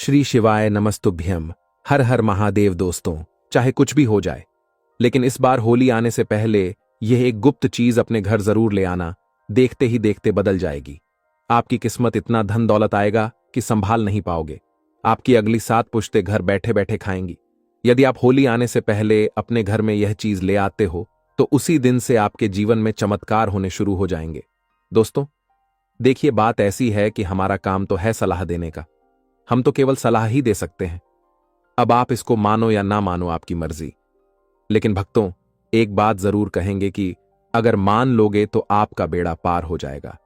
श्री शिवाय नमस्तुभ्यम। हर हर महादेव। दोस्तों, चाहे कुछ भी हो जाए, लेकिन इस बार होली आने से पहले यह एक गुप्त चीज अपने घर जरूर ले आना। देखते ही देखते बदल जाएगी। आपकी किस्मत इतना धन दौलत आएगा कि संभाल नहीं पाओगे। आपकी अगली 7 पुश्तें घर बैठे बैठे खाएंगी। यदि आप होली आने से पहले अपने घर में यह चीज ले आते हो तो उसी दिन से आपके जीवन में चमत्कार होने शुरू हो जाएंगे। दोस्तों, देखिए, बात ऐसी है कि हमारा काम तो है सलाह देने का। हम तो केवल सलाह ही दे सकते हैं। अब आप इसको मानो या ना मानो, आपकी मर्जी। लेकिन भक्तों, एक बात जरूर कहेंगे कि अगर मान लोगे तो आपका बेड़ा पार हो जाएगा।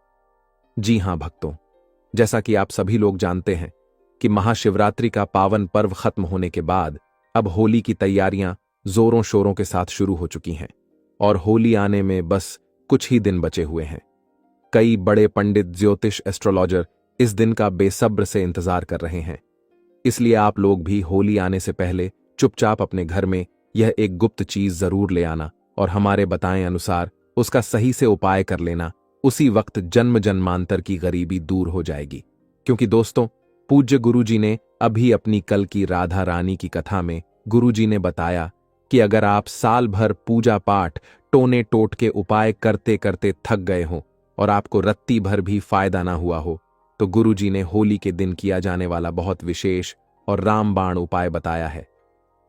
जी हां भक्तों, जैसा कि आप सभी लोग जानते हैं कि महाशिवरात्रि का पावन पर्व खत्म होने के बाद अब होली की तैयारियां जोरों शोरों के साथ शुरू हो चुकी हैं और होली आने में बस कुछ ही दिन बचे हुए हैं। कई बड़े पंडित, ज्योतिष, एस्ट्रोलॉजर इस दिन का बेसब्र से इंतजार कर रहे हैं। इसलिए आप लोग भी होली आने से पहले चुपचाप अपने घर में यह एक गुप्त चीज जरूर ले आना और हमारे बताएं अनुसार उसका सही से उपाय कर लेना। उसी वक्त जन्म जन्मांतर की गरीबी दूर हो जाएगी। क्योंकि दोस्तों, पूज्य गुरुजी ने अभी अपनी कल की राधा रानी की कथा में गुरुजी ने बताया कि अगर आप साल भर पूजा पाठ, टोने टोटके उपाय करते करते थक गए हों और आपको रत्ती भर भी फायदा ना हुआ हो, तो गुरुजी ने होली के दिन किया जाने वाला बहुत विशेष और रामबाण उपाय बताया है।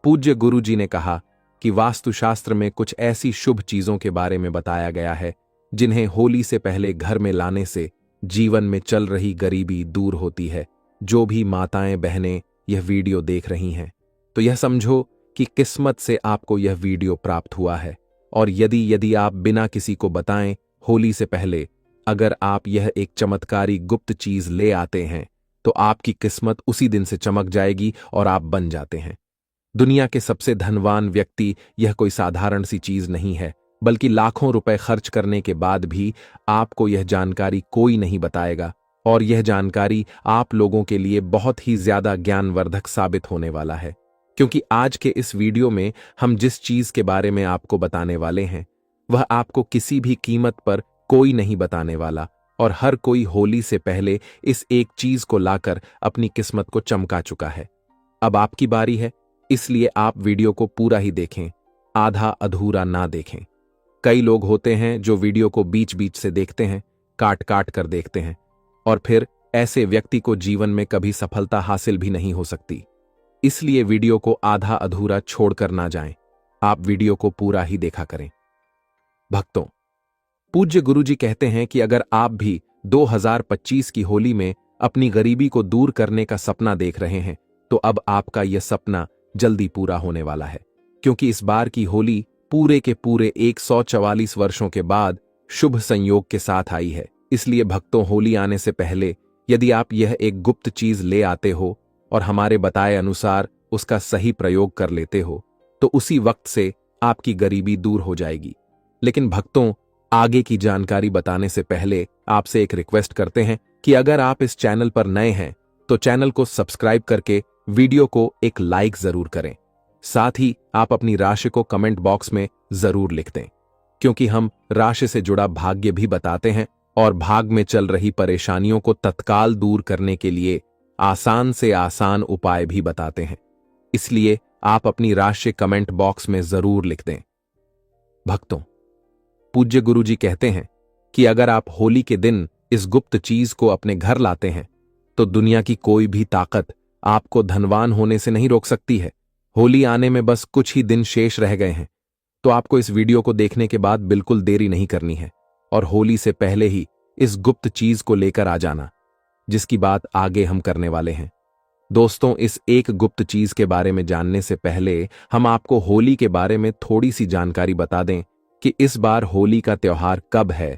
पूज्य गुरुजी ने कहा कि वास्तुशास्त्र में कुछ ऐसी शुभ चीजों के बारे में बताया गया है जिन्हें होली से पहले घर में लाने से जीवन में चल रही गरीबी दूर होती है। जो भी माताएं बहनें यह वीडियो देख रही हैं, तो यह समझो कि किस्मत से आपको यह वीडियो प्राप्त हुआ है। और यदि आप बिना किसी को बताएं होली से पहले अगर आप यह एक चमत्कारी गुप्त चीज ले आते हैं तो आपकी किस्मत उसी दिन से चमक जाएगी और आप बन जाते हैं दुनिया के सबसे धनवान व्यक्ति। यह कोई साधारण सी चीज नहीं है, बल्कि लाखों रुपए खर्च करने के बाद भी आपको यह जानकारी कोई नहीं बताएगा। और यह जानकारी आप लोगों के लिए बहुत ही ज्यादा ज्ञानवर्धक साबित होने वाला है। क्योंकि आज के इस वीडियो में हम जिस चीज के बारे में आपको बताने वाले हैं वह आपको किसी भी कीमत पर कोई नहीं बताने वाला। और हर कोई होली से पहले इस एक चीज को लाकर अपनी किस्मत को चमका चुका है। अब आपकी बारी है, इसलिए आप वीडियो को पूरा ही देखें, आधा अधूरा ना देखें। कई लोग होते हैं जो वीडियो को बीच बीच से देखते हैं, काट काट कर देखते हैं, और फिर ऐसे व्यक्ति को जीवन में कभी सफलता हासिल भी नहीं हो सकती। इसलिए वीडियो को आधा अधूरा छोड़कर ना जाएं, आप वीडियो को पूरा ही देखा करें। भक्तों, पूज्य गुरुजी कहते हैं कि अगर आप भी 2025 की होली में अपनी गरीबी को दूर करने का सपना देख रहे हैं तो अब आपका यह सपना जल्दी पूरा होने वाला है। क्योंकि इस बार की होली पूरे के पूरे 144 वर्षों के बाद शुभ संयोग के साथ आई है। इसलिए भक्तों, होली आने से पहले यदि आप यह एक गुप्त चीज ले आते हो और हमारे बताए अनुसार उसका सही प्रयोग कर लेते हो तो उसी वक्त से आपकी गरीबी दूर हो जाएगी। लेकिन भक्तों, आगे की जानकारी बताने से पहले आपसे एक रिक्वेस्ट करते हैं कि अगर आप इस चैनल पर नए हैं तो चैनल को सब्सक्राइब करके वीडियो को एक लाइक जरूर करें। साथ ही आप अपनी राशि को कमेंट बॉक्स में जरूर लिख दें, क्योंकि हम राशि से जुड़ा भाग्य भी बताते हैं और भाग में चल रही परेशानियों को तत्काल दूर करने के लिए आसान से आसान उपाय भी बताते हैं। इसलिए आप अपनी राशि कमेंट बॉक्स में जरूर लिख दें। भक्तों, पूज्य गुरुजी कहते हैं कि अगर आप होली के दिन इस गुप्त चीज को अपने घर लाते हैं तो दुनिया की कोई भी ताकत आपको धनवान होने से नहीं रोक सकती है। होली आने में बस कुछ ही दिन शेष रह गए हैं, तो आपको इस वीडियो को देखने के बाद बिल्कुल देरी नहीं करनी है और होली से पहले ही इस गुप्त चीज को लेकर आ जाना, जिसकी बात आगे हम करने वाले हैं। दोस्तों, इस एक गुप्त चीज के बारे में जानने से पहले हम आपको होली के बारे में थोड़ी सी जानकारी बता दें कि इस बार होली का त्योहार कब है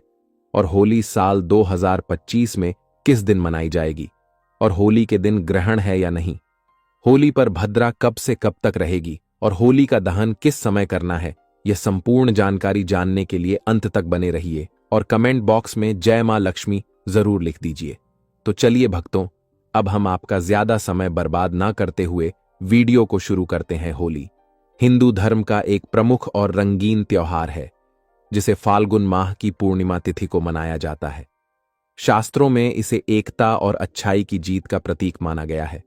और होली साल 2025 में किस दिन मनाई जाएगी और होली के दिन ग्रहण है या नहीं। होली पर भद्रा कब से कब तक रहेगी और होली का दहन किस समय करना है, यह संपूर्ण जानकारी जानने के लिए अंत तक बने रहिए और कमेंट बॉक्स में जय मां लक्ष्मी जरूर लिख दीजिए। तो चलिए भक्तों, अब हम आपका ज्यादा समय बर्बाद ना करते हुए वीडियो को शुरू करते हैं। होली हिंदू धर्म का एक प्रमुख और रंगीन त्योहार है जिसे फाल्गुन माह की पूर्णिमा तिथि को मनाया जाता है। शास्त्रों में इसे एकता और अच्छाई की जीत का प्रतीक माना गया है।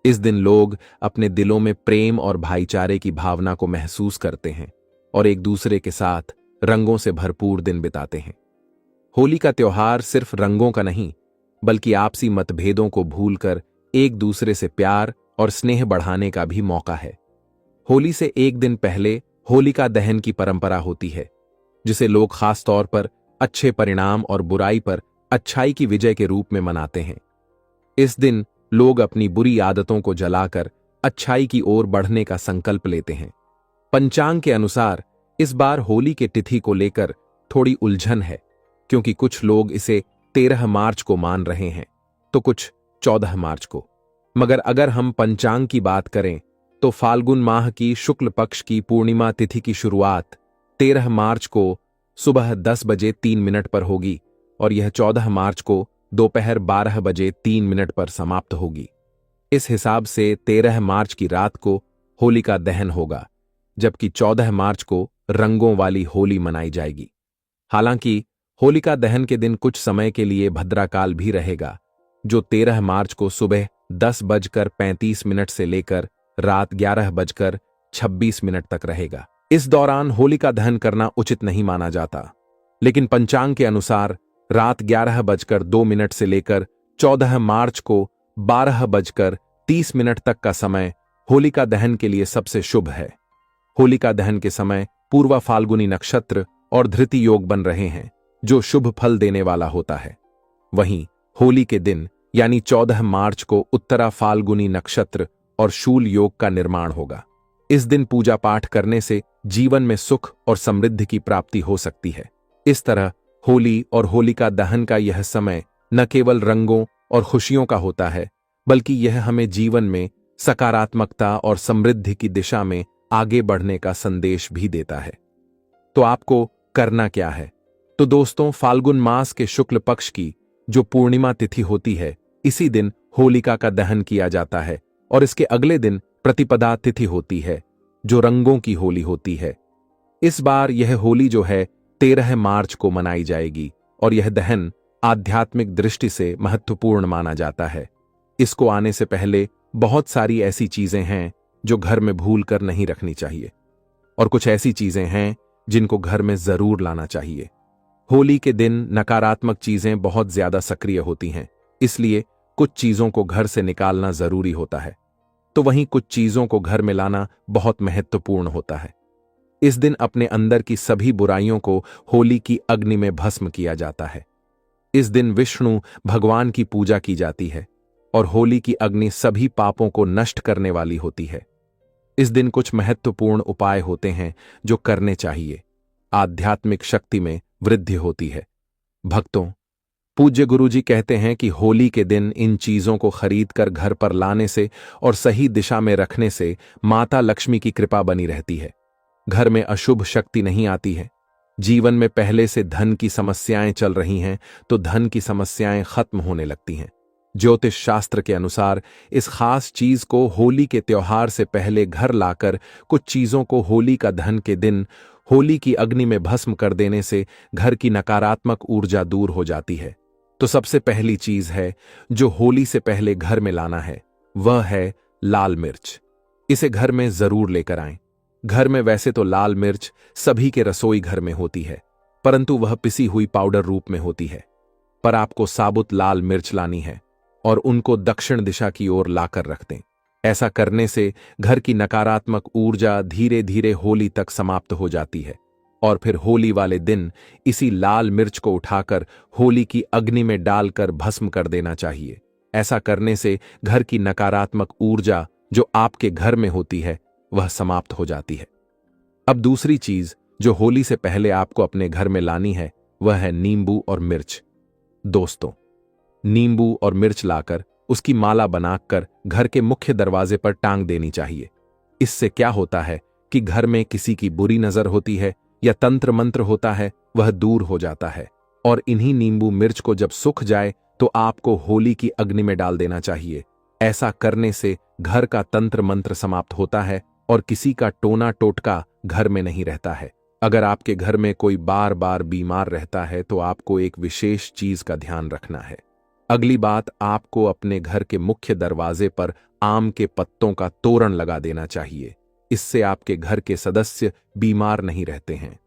इस दिन लोग अपने दिलों में प्रेम और भाईचारे की भावना को महसूस करते हैं और एक दूसरे के साथ रंगों से भरपूर दिन बिताते हैं। होली का त्योहार सिर्फ रंगों का नहीं, बल्कि आपसी मतभेदों को भूलकर एक दूसरे से प्यार और स्नेह बढ़ाने का भी मौका है। होली से एक दिन पहले होलिका दहन की परंपरा होती है, जिसे लोग खास तौर पर अच्छे परिणाम और बुराई पर अच्छाई की विजय के रूप में मनाते हैं। इस दिन लोग अपनी बुरी आदतों को जलाकर अच्छाई की ओर बढ़ने का संकल्प लेते हैं। पंचांग के अनुसार इस बार होली के तिथि को लेकर थोड़ी उलझन है, क्योंकि कुछ लोग इसे 13 मार्च को मान रहे हैं तो कुछ 14 मार्च को। मगर अगर हम पंचांग की बात करें तो फाल्गुन माह की शुक्ल पक्ष की पूर्णिमा तिथि की शुरुआत 13 मार्च को सुबह 10 बजे 3 मिनट पर होगी और यह 14 मार्च को दोपहर 12 बजे 3 मिनट पर समाप्त होगी। इस हिसाब से 13 मार्च की रात को होलिका दहन होगा, जबकि 14 मार्च को रंगों वाली होली मनाई जाएगी। हालांकि होलिका दहन के दिन कुछ समय के लिए भद्राकाल भी रहेगा, जो 13 मार्च को सुबह 10:35 से लेकर रात 11:26 तक रहेगा। इस दौरान होलिका दहन करना उचित नहीं माना जाता, लेकिन पंचांग के अनुसार रात 11:02 से लेकर 14 मार्च को 12:30 तक का समय होलिका दहन के लिए सबसे शुभ है। होलिका दहन के समय पूर्वा फाल्गुनी नक्षत्र और धृति योग बन रहे हैं, जो शुभ फल देने वाला होता है। वहीं होली के दिन यानी 14 मार्च को उत्तरा फाल्गुनी नक्षत्र और शूल योग का निर्माण होगा। इस दिन पूजा पाठ करने से जीवन में सुख और समृद्धि की प्राप्ति हो सकती है। इस तरह होली और होलिका दहन का यह समय न केवल रंगों और खुशियों का होता है, बल्कि यह हमें जीवन में सकारात्मकता और समृद्धि की दिशा में आगे बढ़ने का संदेश भी देता है। तो आपको करना क्या है? तो दोस्तों, फाल्गुन मास के शुक्ल पक्ष की जो पूर्णिमा तिथि होती है, इसी दिन होलिका का दहन किया जाता है और इसके अगले दिन प्रतिपदा तिथि होती है, जो रंगों की होली होती है। इस बार यह होली जो है 13 मार्च को मनाई जाएगी और यह दहन आध्यात्मिक दृष्टि से महत्वपूर्ण माना जाता है। इसको आने से पहले बहुत सारी ऐसी चीजें हैं जो घर में भूल कर नहीं रखनी चाहिए, और कुछ ऐसी चीजें हैं जिनको घर में जरूर लाना चाहिए। होली के दिन नकारात्मक चीजें बहुत ज्यादा सक्रिय होती हैं, इसलिए कुछ चीजों को घर से निकालना जरूरी होता है, तो वहीं कुछ चीजों को घर में लाना बहुत महत्वपूर्ण होता है। इस दिन अपने अंदर की सभी बुराइयों को होली की अग्नि में भस्म किया जाता है। इस दिन विष्णु भगवान की पूजा की जाती है और होली की अग्नि सभी पापों को नष्ट करने वाली होती है। इस दिन कुछ महत्वपूर्ण उपाय होते हैं जो करने चाहिए। आध्यात्मिक शक्ति में वृद्धि होती है। भक्तों, पूज्य गुरुजी कहते हैं कि होली के दिन इन चीजों को खरीद कर घर पर लाने से और सही दिशा में रखने से माता लक्ष्मी की कृपा बनी रहती है। घर में अशुभ शक्ति नहीं आती है। जीवन में पहले से धन की समस्याएं चल रही हैं तो धन की समस्याएं खत्म होने लगती हैं। ज्योतिष शास्त्र के अनुसार इस खास चीज को होली के त्योहार से पहले घर लाकर कुछ चीजों को होली का दहन के दिन होली की अग्नि में भस्म कर देने से घर की नकारात्मक ऊर्जा दूर हो जाती है। तो सबसे पहली चीज है जो होली से पहले घर में लाना है, वह है लाल मिर्च। इसे घर में जरूर लेकर आएं। घर में वैसे तो लाल मिर्च सभी के रसोई घर में होती है, परंतु वह पिसी हुई पाउडर रूप में होती है। पर आपको साबुत लाल मिर्च लानी है और उनको दक्षिण दिशा की ओर लाकर रख दें। ऐसा करने से घर की नकारात्मक ऊर्जा धीरे धीरे होली तक समाप्त हो जाती है और फिर होली वाले दिन इसी लाल मिर्च को उठाकर होली की अग्नि में डालकर भस्म कर देना चाहिए। ऐसा करने से घर की नकारात्मक ऊर्जा जो आपके घर में होती है वह समाप्त हो जाती है। अब दूसरी चीज जो होली से पहले आपको अपने घर में लानी है वह है नींबू और मिर्च। दोस्तों, नींबू और मिर्च लाकर उसकी माला बनाकर घर के मुख्य दरवाजे पर टांग देनी चाहिए। इससे क्या होता है कि घर में किसी की बुरी नजर होती है या तंत्र मंत्र होता है, वह दूर हो जाता है। और इन्हीं नींबू मिर्च को जब सूख जाए तो आपको होली की अग्नि में डाल देना चाहिए। ऐसा करने से घर का तंत्र मंत्र समाप्त होता है और किसी का टोना टोटका घर में नहीं रहता है। अगर आपके घर में कोई बार बार बीमार रहता है तो आपको एक विशेष चीज का ध्यान रखना है। अगली बात, आपको अपने घर के मुख्य दरवाजे पर आम के पत्तों का तोरण लगा देना चाहिए। इससे आपके घर के सदस्य बीमार नहीं रहते हैं।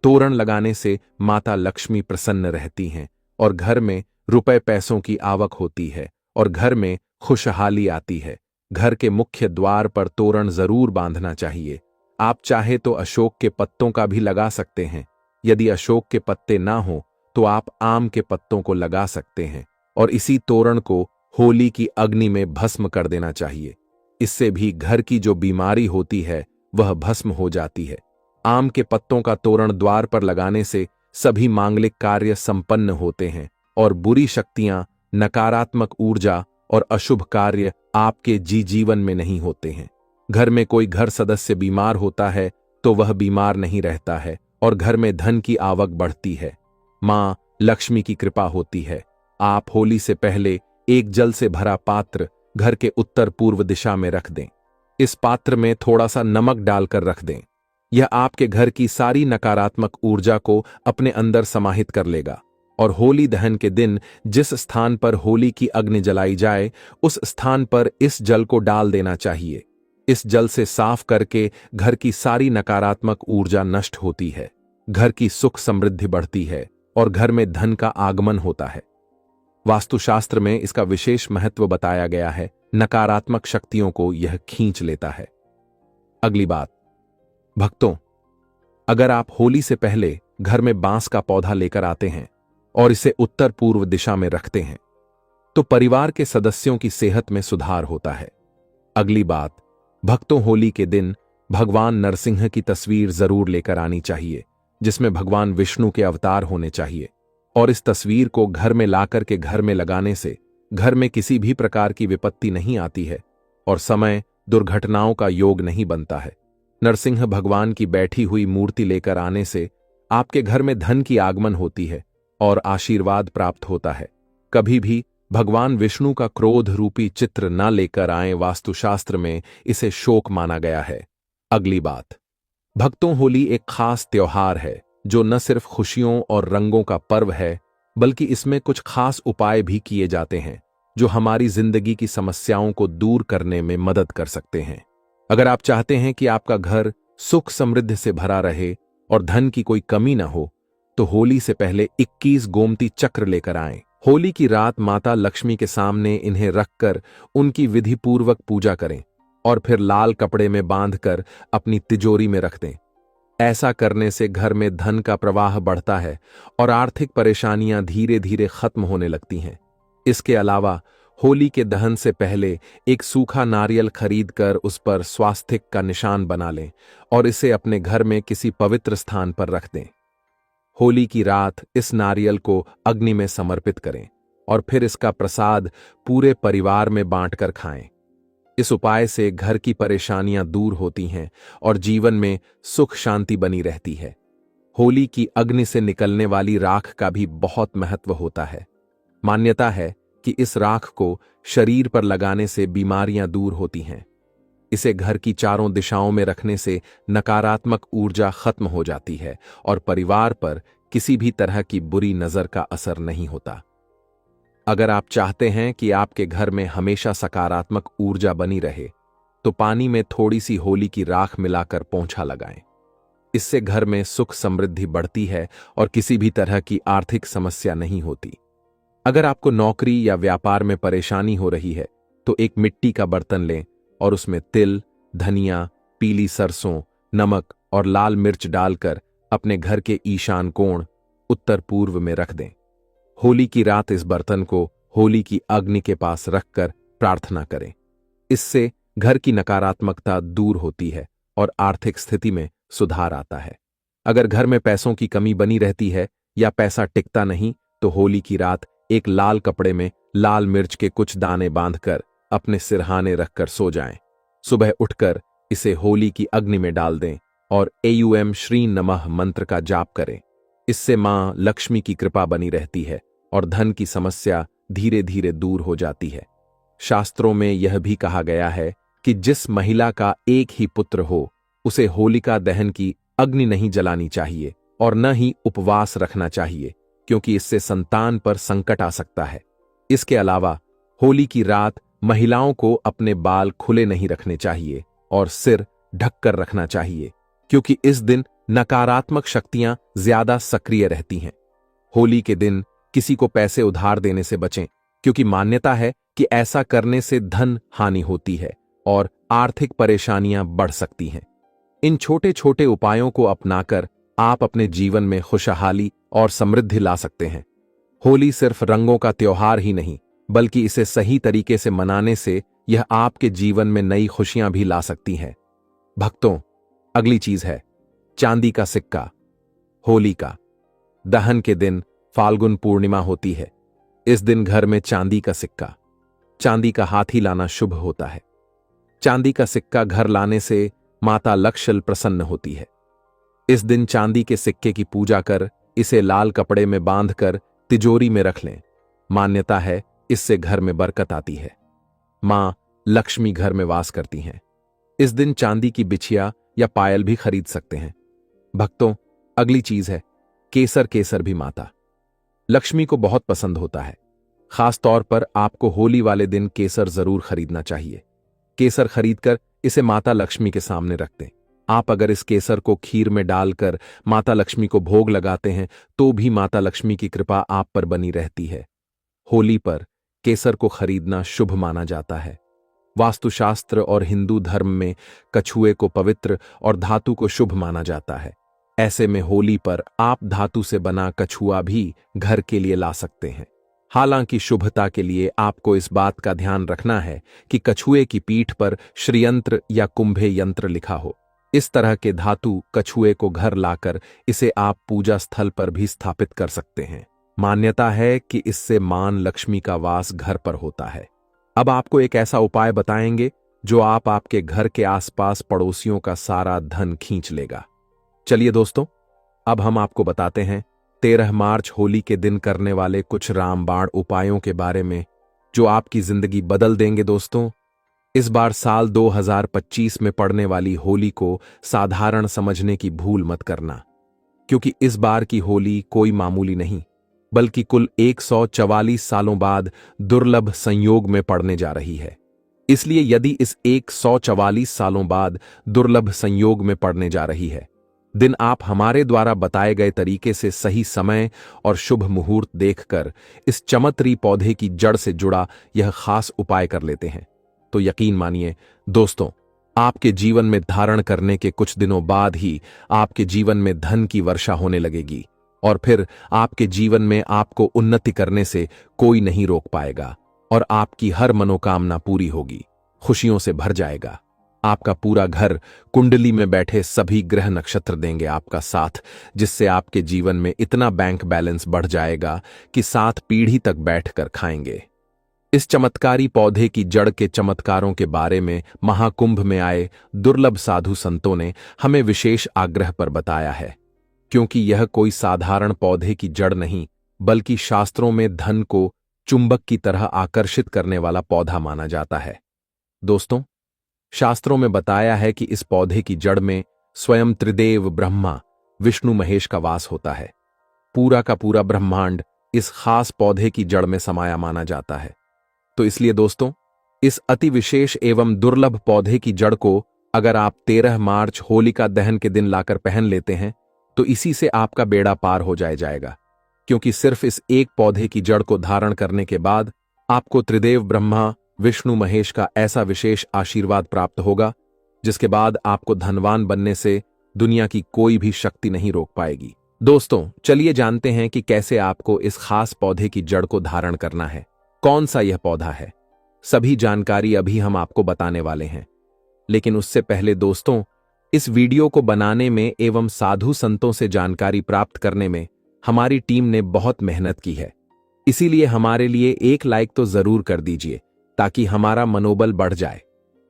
तोरण लगाने से माता लक्ष्मी प्रसन्न रहती हैं और घर में रुपए पैसों की आवक होती है और घर में खुशहाली आती है। घर के मुख्य द्वार पर तोरण जरूर बांधना चाहिए। आप चाहे तो अशोक के पत्तों का भी लगा सकते हैं। यदि अशोक के पत्ते ना हो तो आप आम के पत्तों को लगा सकते हैं और इसी तोरण को होली की अग्नि में भस्म कर देना चाहिए। इससे भी घर की जो बीमारी होती है वह भस्म हो जाती है। आम के पत्तों का तोरण द्वार पर लगाने से सभी मांगलिक कार्य संपन्न होते हैं और बुरी शक्तियां, नकारात्मक ऊर्जा और अशुभ कार्य आपके जीवन में नहीं होते हैं। घर में कोई घर सदस्य बीमार होता है तो वह बीमार नहीं रहता है और घर में धन की आवक बढ़ती है। मां लक्ष्मी की कृपा होती है। आप होली से पहले एक जल से भरा पात्र घर के उत्तर पूर्व दिशा में रख दें। इस पात्र में थोड़ा सा नमक डालकर रख दें। यह आपके घर की सारी नकारात्मक ऊर्जा को अपने अंदर समाहित कर लेगा और होली दहन के दिन जिस स्थान पर होली की अग्नि जलाई जाए उस स्थान पर इस जल को डाल देना चाहिए। इस जल से साफ करके घर की सारी नकारात्मक ऊर्जा नष्ट होती है, घर की सुख समृद्धि बढ़ती है और घर में धन का आगमन होता है। वास्तुशास्त्र में इसका विशेष महत्व बताया गया है। नकारात्मक शक्तियों को यह खींच लेता है। अगली बात, भक्तों, अगर आप होली से पहले घर में बांस का पौधा लेकर आते हैं और इसे उत्तर पूर्व दिशा में रखते हैं तो परिवार के सदस्यों की सेहत में सुधार होता है। अगली बात, भक्तों, होली के दिन भगवान नरसिंह की तस्वीर जरूर लेकर आनी चाहिए जिसमें भगवान विष्णु के अवतार होने चाहिए और इस तस्वीर को घर में लाकर के घर में लगाने से घर में किसी भी प्रकार की विपत्ति नहीं आती है और समय दुर्घटनाओं का योग नहीं बनता है। नरसिंह भगवान की बैठी हुई मूर्ति लेकर आने से आपके घर में धन की आगमन होती है और आशीर्वाद प्राप्त होता है। कभी भी भगवान विष्णु का क्रोध रूपी चित्र न लेकर आए, वास्तुशास्त्र में इसे शोक माना गया है। अगली बात, भक्तों, होली एक खास त्योहार है जो न सिर्फ खुशियों और रंगों का पर्व है बल्कि इसमें कुछ खास उपाय भी किए जाते हैं जो हमारी जिंदगी की समस्याओं को दूर करने में मदद कर सकते हैं। अगर आप चाहते हैं कि आपका घर सुख समृद्धि से भरा रहे और धन की कोई कमी न हो तो होली से पहले 21 गोमती चक्र लेकर आएं। होली की रात माता लक्ष्मी के सामने इन्हें रखकर उनकी विधि पूर्वक पूजा करें और फिर लाल कपड़े में बांधकर अपनी तिजोरी में रख दें। ऐसा करने से घर में धन का प्रवाह बढ़ता है और आर्थिक परेशानियां धीरे धीरे खत्म होने लगती हैं। इसके अलावा होली के दहन से पहले एक सूखा नारियल खरीदकर उस पर स्वास्तिक का निशान बना लें और इसे अपने घर में किसी पवित्र स्थान पर रख दें। होली की रात इस नारियल को अग्नि में समर्पित करें और फिर इसका प्रसाद पूरे परिवार में बांटकर खाएं। इस उपाय से घर की परेशानियां दूर होती हैं और जीवन में सुख शांति बनी रहती है। होली की अग्नि से निकलने वाली राख का भी बहुत महत्व होता है। मान्यता है कि इस राख को शरीर पर लगाने से बीमारियां दूर होती हैं। इसे घर की चारों दिशाओं में रखने से नकारात्मक ऊर्जा खत्म हो जाती है और परिवार पर किसी भी तरह की बुरी नजर का असर नहीं होता। अगर आप चाहते हैं कि आपके घर में हमेशा सकारात्मक ऊर्जा बनी रहे तो पानी में थोड़ी सी होली की राख मिलाकर पोंछा लगाएं। इससे घर में सुख समृद्धि बढ़ती है और किसी भी तरह की आर्थिक समस्या नहीं होती। अगर आपको नौकरी या व्यापार में परेशानी हो रही है तो एक मिट्टी का बर्तन लें और उसमें तिल, धनिया, पीली सरसों, नमक और लाल मिर्च डालकर अपने घर के ईशान कोण उत्तर पूर्व में रख दें। होली की रात इस बर्तन को होली की अग्नि के पास रखकर प्रार्थना करें। इससे घर की नकारात्मकता दूर होती है और आर्थिक स्थिति में सुधार आता है। अगर घर में पैसों की कमी बनी रहती है या पैसा टिकता नहीं तो होली की रात एक लाल कपड़े में लाल मिर्च के कुछ दाने बांधकर अपने सिरहाने रखकर सो जाएं। सुबह उठकर इसे होली की अग्नि में डाल दें और एयूएम श्री नमः मंत्र का जाप करें। इससे मां लक्ष्मी की कृपा बनी रहती है और धन की समस्या धीरे धीरे दूर हो जाती है। शास्त्रों में यह भी कहा गया है कि जिस महिला का एक ही पुत्र हो उसे होलिका दहन की अग्नि नहीं जलानी चाहिए और न ही उपवास रखना चाहिए, क्योंकि इससे संतान पर संकट आ सकता है। इसके अलावा होली की रात महिलाओं को अपने बाल खुले नहीं रखने चाहिए और सिर ढककर रखना चाहिए, क्योंकि इस दिन नकारात्मक शक्तियां ज्यादा सक्रिय रहती हैं। होली के दिन किसी को पैसे उधार देने से बचें, क्योंकि मान्यता है कि ऐसा करने से धन हानि होती है और आर्थिक परेशानियां बढ़ सकती हैं। इन छोटे छोटे उपायों को अपनाकर आप अपने जीवन में खुशहाली और समृद्धि ला सकते हैं। होली सिर्फ रंगों का त्योहार ही नहीं, बल्कि इसे सही तरीके से मनाने से यह आपके जीवन में नई खुशियां भी ला सकती हैं। भक्तों, अगली चीज है चांदी का सिक्का। होली का दहन के दिन फाल्गुन पूर्णिमा होती है। इस दिन घर में चांदी का सिक्का, चांदी का हाथी लाना शुभ होता है। चांदी का सिक्का घर लाने से माता लक्ष्मी प्रसन्न होती है। इस दिन चांदी के सिक्के की पूजा कर इसे लाल कपड़े में बांधकर तिजोरी में रख लें। मान्यता है इससे घर में बरकत आती है। मां लक्ष्मी घर में वास करती हैं। इस दिन चांदी की बिछिया या पायल भी खरीद सकते हैं। भक्तों, अगली चीज है केसर। केसर भी माता लक्ष्मी को बहुत पसंद होता है। खास तौर पर आपको होली वाले दिन केसर जरूर खरीदना चाहिए। केसर खरीदकर इसे माता लक्ष्मी के सामने रख दें। आप अगर इस केसर को खीर में डालकर माता लक्ष्मी को भोग लगाते हैं तो भी माता लक्ष्मी की कृपा आप पर बनी रहती है। होली पर केसर को खरीदना शुभ माना जाता है। वास्तुशास्त्र और हिंदू धर्म में कछुए को पवित्र और धातु को शुभ माना जाता है। ऐसे में होली पर आप धातु से बना कछुआ भी घर के लिए ला सकते हैं। हालांकि शुभता के लिए आपको इस बात का ध्यान रखना है कि कछुए की पीठ पर श्रीयंत्र या कुंभे यंत्र लिखा हो। इस तरह के धातु कछुए को घर लाकर इसे आप पूजा स्थल पर भी स्थापित कर सकते हैं। मान्यता है कि इससे मां लक्ष्मी का वास घर पर होता है। अब आपको एक ऐसा उपाय बताएंगे जो आपके घर के आसपास पड़ोसियों का सारा धन खींच लेगा। चलिए दोस्तों, अब हम आपको बताते हैं 13 मार्च होली के दिन करने वाले कुछ रामबाण उपायों के बारे में जो आपकी जिंदगी बदल देंगे। दोस्तों, इस बार साल 2025 में पड़ने वाली होली को साधारण समझने की भूल मत करना, क्योंकि इस बार की होली कोई मामूली नहीं, बल्कि कुल 144 सालों बाद दुर्लभ संयोग में पड़ने जा रही है। इसलिए यदि इस 144 सालों बाद दुर्लभ संयोग में पड़ने जा रही है, दिन आप हमारे द्वारा बताए गए तरीके से सही समय और शुभ मुहूर्त देखकर इस चमत्री पौधे की जड़ से जुड़ा यह खास उपाय कर लेते हैं, तो यकीन मानिए दोस्तों, आपके जीवन में धारण करने के कुछ दिनों बाद ही आपके जीवन में धन की वर्षा होने लगेगी और फिर आपके जीवन में आपको उन्नति करने से कोई नहीं रोक पाएगा और आपकी हर मनोकामना पूरी होगी, खुशियों से भर जाएगा। आपका पूरा घर, कुंडली में बैठे सभी ग्रह नक्षत्र देंगे आपका साथ, जिससे आपके जीवन में इतना बैंक बैलेंस बढ़ जाएगा कि 7 पीढ़ी तक बैठकर खाएंगे। इस चमत्कारी पौधे की जड़ के चमत्कारों के बारे में महाकुंभ में आए दुर्लभ साधु संतों ने हमें विशेष आग्रह पर बताया है, क्योंकि यह कोई साधारण पौधे की जड़ नहीं, बल्कि शास्त्रों में धन को चुंबक की तरह आकर्षित करने वाला पौधा माना जाता है। दोस्तों, शास्त्रों में बताया है कि इस पौधे की जड़ में स्वयं त्रिदेव ब्रह्मा विष्णु महेश का वास होता है। पूरा का पूरा ब्रह्मांड इस खास पौधे की जड़ में समाया माना जाता है। तो इसलिए दोस्तों, इस अति विशेष एवं दुर्लभ पौधे की जड़ को अगर आप 13 मार्च होलिका दहन के दिन लाकर पहन लेते हैं तो इसी से आपका बेड़ा पार हो जाएगा, क्योंकि सिर्फ इस एक पौधे की जड़ को धारण करने के बाद आपको त्रिदेव ब्रह्मा विष्णु महेश का ऐसा विशेष आशीर्वाद प्राप्त होगा जिसके बाद आपको धनवान बनने से दुनिया की कोई भी शक्ति नहीं रोक पाएगी। दोस्तों, चलिए जानते हैं कि कैसे आपको इस खास पौधे की जड़ को धारण करना है। कौन सा यह पौधा है, सभी जानकारी अभी हम आपको बताने वाले हैं। लेकिन उससे पहले दोस्तों, इस वीडियो को बनाने में एवं साधु संतों से जानकारी प्राप्त करने में हमारी टीम ने बहुत मेहनत की है। इसीलिए हमारे लिए एक लाइक तो जरूर कर दीजिए ताकि हमारा मनोबल बढ़ जाए।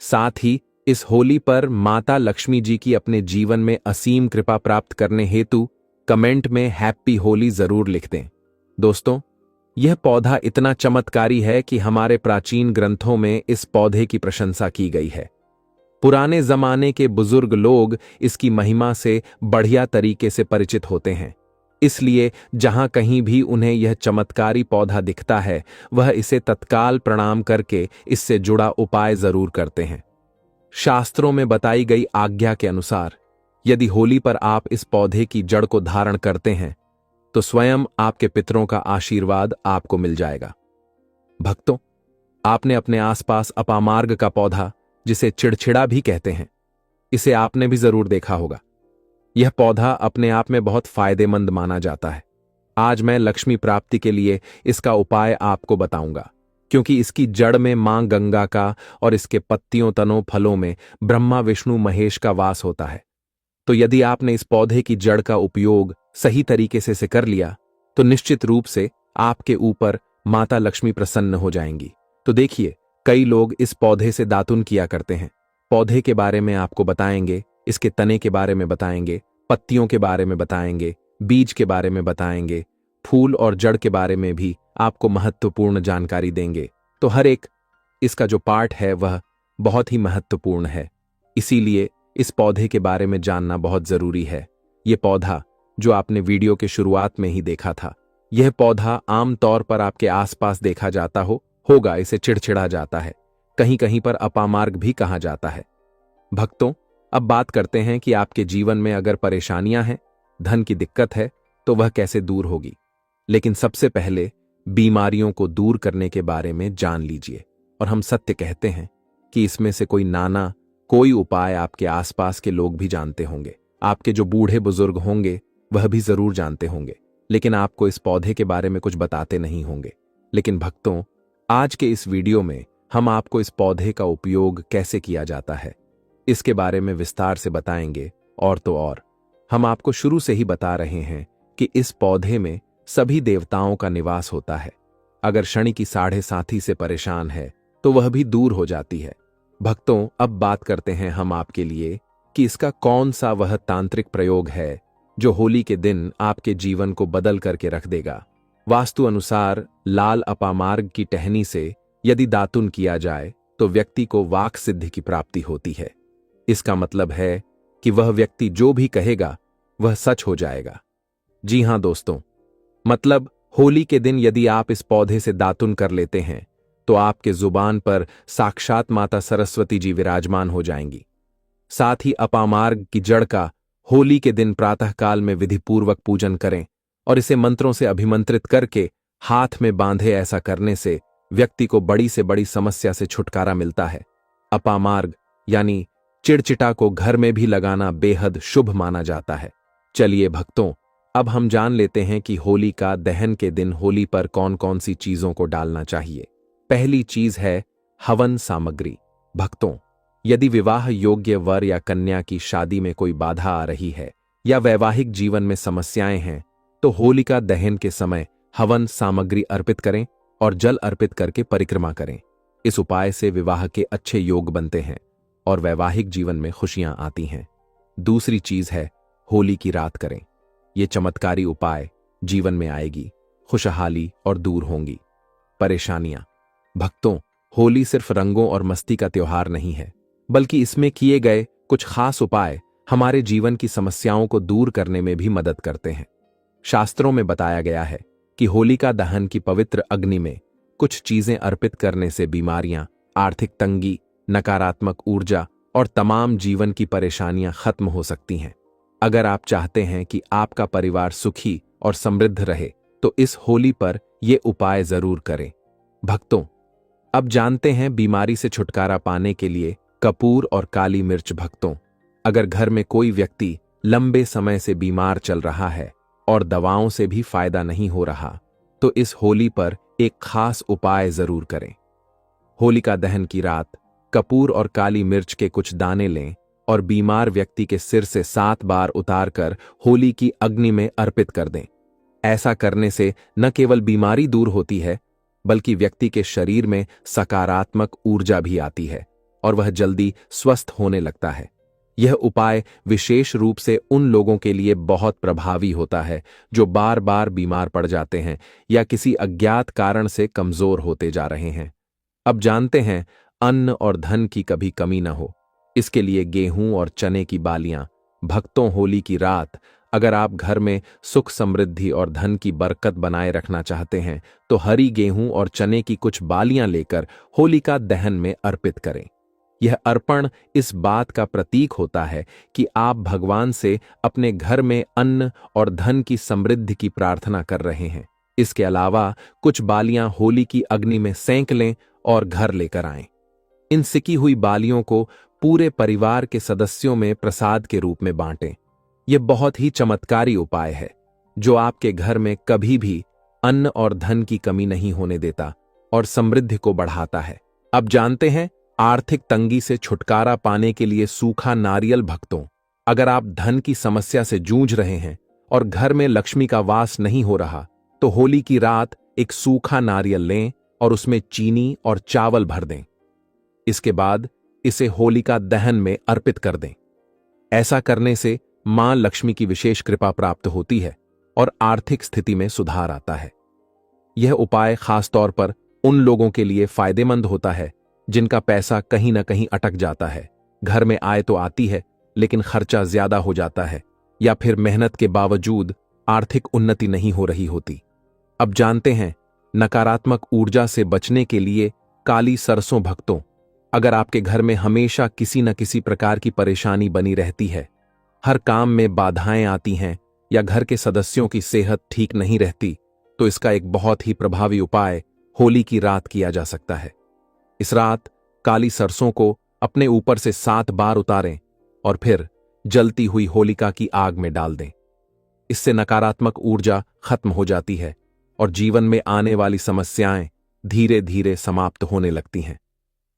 साथ ही इस होली पर माता लक्ष्मी जी की अपने जीवन में असीम कृपा प्राप्त करने हेतु कमेंट में हैप्पी होली जरूर लिख दें। दोस्तों, यह पौधा इतना चमत्कारी है कि हमारे प्राचीन ग्रंथों में इस पौधे की प्रशंसा की गई है। पुराने जमाने के बुजुर्ग लोग इसकी महिमा से बढ़िया तरीके से परिचित होते हैं। इसलिए जहां कहीं भी उन्हें यह चमत्कारी पौधा दिखता है, वह इसे तत्काल प्रणाम करके इससे जुड़ा उपाय जरूर करते हैं। शास्त्रों में बताई गई आज्ञा के अनुसार यदि होली पर आप इस पौधे की जड़ को धारण करते हैं तो स्वयं आपके पितरों का आशीर्वाद आपको मिल जाएगा। भक्तों, आपने अपने आसपास अपामार्ग का पौधा, जिसे चिड़चिड़ा भी कहते हैं, इसे आपने भी जरूर देखा होगा। यह पौधा अपने आप में बहुत फायदेमंद माना जाता है। आज मैं लक्ष्मी प्राप्ति के लिए इसका उपाय आपको बताऊंगा, क्योंकि इसकी जड़ में मां गंगा का और इसके पत्तियों, तनों, फलों में ब्रह्मा, विष्णु, महेश का वास होता है। तो यदि आपने इस पौधे की जड़ का उपयोग सही तरीके से कर लिया तो निश्चित रूप से आपके ऊपर माता लक्ष्मी प्रसन्न हो जाएंगी। तो देखिए, कई लोग इस पौधे से दातुन किया करते हैं। पौधे के बारे में आपको बताएंगे, इसके तने के बारे में बताएंगे, पत्तियों के बारे में बताएंगे, बीज के बारे में बताएंगे, फूल और जड़ के बारे में भी आपको महत्वपूर्ण जानकारी देंगे। तो हर एक इसका जो पार्ट है वह बहुत ही महत्वपूर्ण है, इसीलिए इस पौधे के बारे में जानना बहुत जरूरी है। यह पौधा जो आपने वीडियो के शुरुआत में ही देखा था, यह पौधा आम तौर पर आपके आसपास देखा जाता होगा। इसे चिड़चिड़ा जाता है, कहीं कहीं पर अपामार्ग भी कहा जाता है। भक्तों, अब बात करते हैं कि आपके जीवन में अगर परेशानियां हैं, धन की दिक्कत है, तो वह कैसे दूर होगी। लेकिन सबसे पहले बीमारियों को दूर करने के बारे में जान लीजिए। और हम सत्य कहते हैं कि इसमें से कोई उपाय आपके आसपास के लोग भी जानते होंगे। आपके जो बूढ़े बुजुर्ग होंगे वह भी जरूर जानते होंगे, लेकिन आपको इस पौधे के बारे में कुछ बताते नहीं होंगे। लेकिन भक्तों, आज के इस वीडियो में हम आपको इस पौधे का उपयोग कैसे किया जाता है, इसके बारे में विस्तार से बताएंगे। और तो और, हम आपको शुरू से ही बता रहे हैं कि इस पौधे में सभी देवताओं का निवास होता है। अगर शनि की साढ़े साथी से परेशान है तो वह भी दूर हो जाती है। भक्तों, अब बात करते हैं हम आपके लिए कि इसका कौन सा वह तांत्रिक प्रयोग है जो होली के दिन आपके जीवन को बदल करके रख देगा। वास्तु अनुसार लाल अपामार्ग की टहनी से यदि दातुन किया जाए तो व्यक्ति को वाक सिद्धि की प्राप्ति होती है। इसका मतलब है कि वह व्यक्ति जो भी कहेगा वह सच हो जाएगा। जी हां दोस्तों, मतलब होली के दिन यदि आप इस पौधे से दातुन कर लेते हैं तो आपके जुबान पर साक्षात माता सरस्वती जी विराजमान हो जाएंगी। साथ ही अपामार्ग की जड़ का होली के दिन प्रातःकाल में विधिपूर्वक पूजन करें और इसे मंत्रों से अभिमंत्रित करके हाथ में बांधे। ऐसा करने से व्यक्ति को बड़ी से बड़ी समस्या से छुटकारा मिलता है। अपामार्ग यानी चिड़चिटा को घर में भी लगाना बेहद शुभ माना जाता है। चलिए भक्तों, अब हम जान लेते हैं कि होली का दहन के दिन होली पर कौन कौन सी चीजों को डालना चाहिए। पहली चीज है हवन सामग्री। भक्तों, यदि विवाह योग्य वर या कन्या की शादी में कोई बाधा आ रही है या वैवाहिक जीवन में समस्याएं हैं तो होलिका दहन के समय हवन सामग्री अर्पित करें और जल अर्पित करके परिक्रमा करें। इस उपाय से विवाह के अच्छे योग बनते हैं और वैवाहिक जीवन में खुशियां आती हैं। दूसरी चीज है होली की रात करें। ये चमत्कारी उपाय जीवन में आएगी खुशहाली और दूर होंगी परेशानियां। भक्तों, होली सिर्फ रंगों और मस्ती का त्योहार नहीं है, बल्कि इसमें किए गए कुछ खास उपाय हमारे जीवन की समस्याओं को दूर करने में भी मदद करते हैं। शास्त्रों में बताया गया है कि होलिका दहन की पवित्र अग्नि में कुछ चीजें अर्पित करने से बीमारियां, आर्थिक तंगी, नकारात्मक ऊर्जा और तमाम जीवन की परेशानियां खत्म हो सकती हैं। अगर आप चाहते हैं कि आपका परिवार सुखी और समृद्ध रहे तो इस होली पर ये उपाय जरूर करें। भक्तों, अब जानते हैं बीमारी से छुटकारा पाने के लिए कपूर और काली मिर्च। भक्तों, अगर घर में कोई व्यक्ति लंबे समय से बीमार चल रहा है और दवाओं से भी फायदा नहीं हो रहा तो इस होली पर एक खास उपाय जरूर करें। होलिका दहन की रात कपूर और काली मिर्च के कुछ दाने लें और बीमार व्यक्ति के सिर से 7 बार उतारकर होली की अग्नि में अर्पित कर दें। ऐसा करने से न केवल बीमारी दूर होती है, बल्कि व्यक्ति के शरीर में सकारात्मक ऊर्जा भी आती है और वह जल्दी स्वस्थ होने लगता है। यह उपाय विशेष रूप से उन लोगों के लिए बहुत प्रभावी होता है जो बार बार बीमार पड़ जाते हैं या किसी अज्ञात कारण से कमजोर होते जा रहे हैं। अब जानते हैं अन्न और धन की कभी कमी न हो, इसके लिए गेहूं और चने की बालियां भक्तों होली की रात अगर आप घर में सुख समृद्धि और धन की बरकत बनाए रखना चाहते हैं तो हरी गेहूं और चने की कुछ बालियां लेकर होलिका दहन में अर्पित करें। यह अर्पण इस बात का प्रतीक होता है कि आप भगवान से अपने घर में अन्न और धन की समृद्धि की प्रार्थना कर रहे हैं। इसके अलावा कुछ बालियां होली की अग्नि में सेंक लें और घर लेकर आएं। इन सिकी हुई बालियों को पूरे परिवार के सदस्यों में प्रसाद के रूप में बांटें। यह बहुत ही चमत्कारी उपाय है जो आपके घर में कभी भी अन्न और धन की कमी नहीं होने देता और समृद्धि को बढ़ाता है। अब जानते हैं आर्थिक तंगी से छुटकारा पाने के लिए सूखा नारियल। भक्तों, अगर आप धन की समस्या से जूझ रहे हैं और घर में लक्ष्मी का वास नहीं हो रहा तो होली की रात एक सूखा नारियल लें और उसमें चीनी और चावल भर दें। इसके बाद इसे होलिका दहन में अर्पित कर दें। ऐसा करने से मां लक्ष्मी की विशेष कृपा प्राप्त होती है और आर्थिक स्थिति में सुधार आता है। यह उपाय खासतौर पर उन लोगों के लिए फायदेमंद होता है जिनका पैसा कहीं न कहीं अटक जाता है। घर में आय तो आती है लेकिन खर्चा ज्यादा हो जाता है या फिर मेहनत के बावजूद आर्थिक उन्नति नहीं हो रही होती। अब जानते हैं नकारात्मक ऊर्जा से बचने के लिए काली सरसों। भक्तों, अगर आपके घर में हमेशा किसी न किसी प्रकार की परेशानी बनी रहती है, हर काम में बाधाएं आती हैं या घर के सदस्यों की सेहत ठीक नहीं रहती, तो इसका एक बहुत ही प्रभावी उपाय होली की रात किया जा सकता है। इस रात काली सरसों को अपने ऊपर से 7 बार उतारें और फिर जलती हुई होलिका की आग में डाल दें। इससे नकारात्मक ऊर्जा खत्म हो जाती है और जीवन में आने वाली समस्याएं धीरे धीरे समाप्त होने लगती हैं।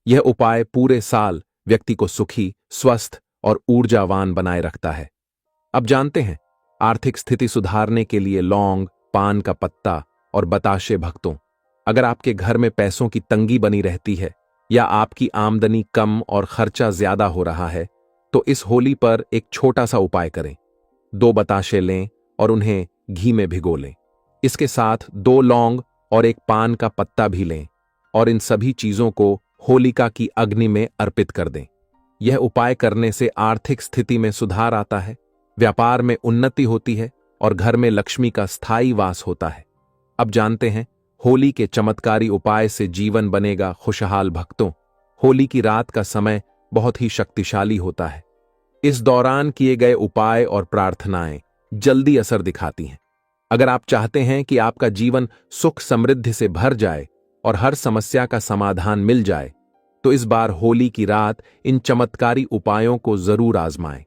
यह उपाय पूरे साल व्यक्ति को सुखी, स्वस्थ और ऊर्जावान बनाए रखता है। अब जानते हैं आर्थिक स्थिति सुधारने के लिए लौंग, पान का पत्ता और बताशे। भक्तों, अगर आपके घर में पैसों की तंगी बनी रहती है या आपकी आमदनी कम और खर्चा ज्यादा हो रहा है तो इस होली पर एक छोटा सा उपाय करें। 2 बताशे लें और उन्हें घी में भिगो लें। इसके साथ 2 लौंग और एक पान का पत्ता भी लें और इन सभी चीजों को होलिका की अग्नि में अर्पित कर दें। यह उपाय करने से आर्थिक स्थिति में सुधार आता है, व्यापार में उन्नति होती है और घर में लक्ष्मी का स्थायी वास होता है। अब जानते हैं होली के चमत्कारी उपाय से जीवन बनेगा खुशहाल। भक्तों, होली की रात का समय बहुत ही शक्तिशाली होता है। इस दौरान किए गए उपाय और प्रार्थनाएं जल्दी असर दिखाती हैं। अगर आप चाहते हैं कि आपका जीवन सुख समृद्धि से भर जाए और हर समस्या का समाधान मिल जाए तो इस बार होली की रात इन चमत्कारी उपायों को जरूर आजमाएं।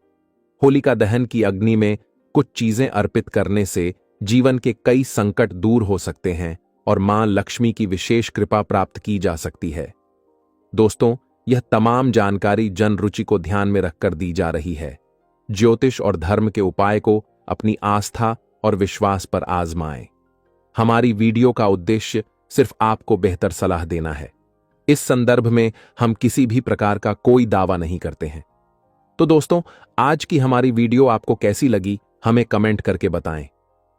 होलिका दहन की अग्नि में कुछ चीजें अर्पित करने से जीवन के कई संकट दूर हो सकते हैं और मां लक्ष्मी की विशेष कृपा प्राप्त की जा सकती है। दोस्तों, यह तमाम जानकारी जन रुचि को ध्यान में रखकर दी जा रही है। ज्योतिष और धर्म के उपाय को अपनी आस्था और विश्वास पर आजमाएं। हमारी वीडियो का उद्देश्य सिर्फ आपको बेहतर सलाह देना है। इस संदर्भ में हम किसी भी प्रकार का कोई दावा नहीं करते हैं। तो दोस्तों, आज की हमारी वीडियो आपको कैसी लगी हमें कमेंट करके बताएं।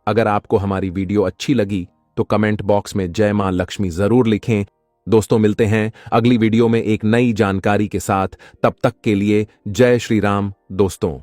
अगर आपको हमारी वीडियो अच्छी लगी तो कमेंट बॉक्स में जय मां लक्ष्मी जरूर लिखें। दोस्तों, मिलते हैं अगली वीडियो में एक नई जानकारी के साथ। तब तक के लिए जय श्री राम दोस्तों।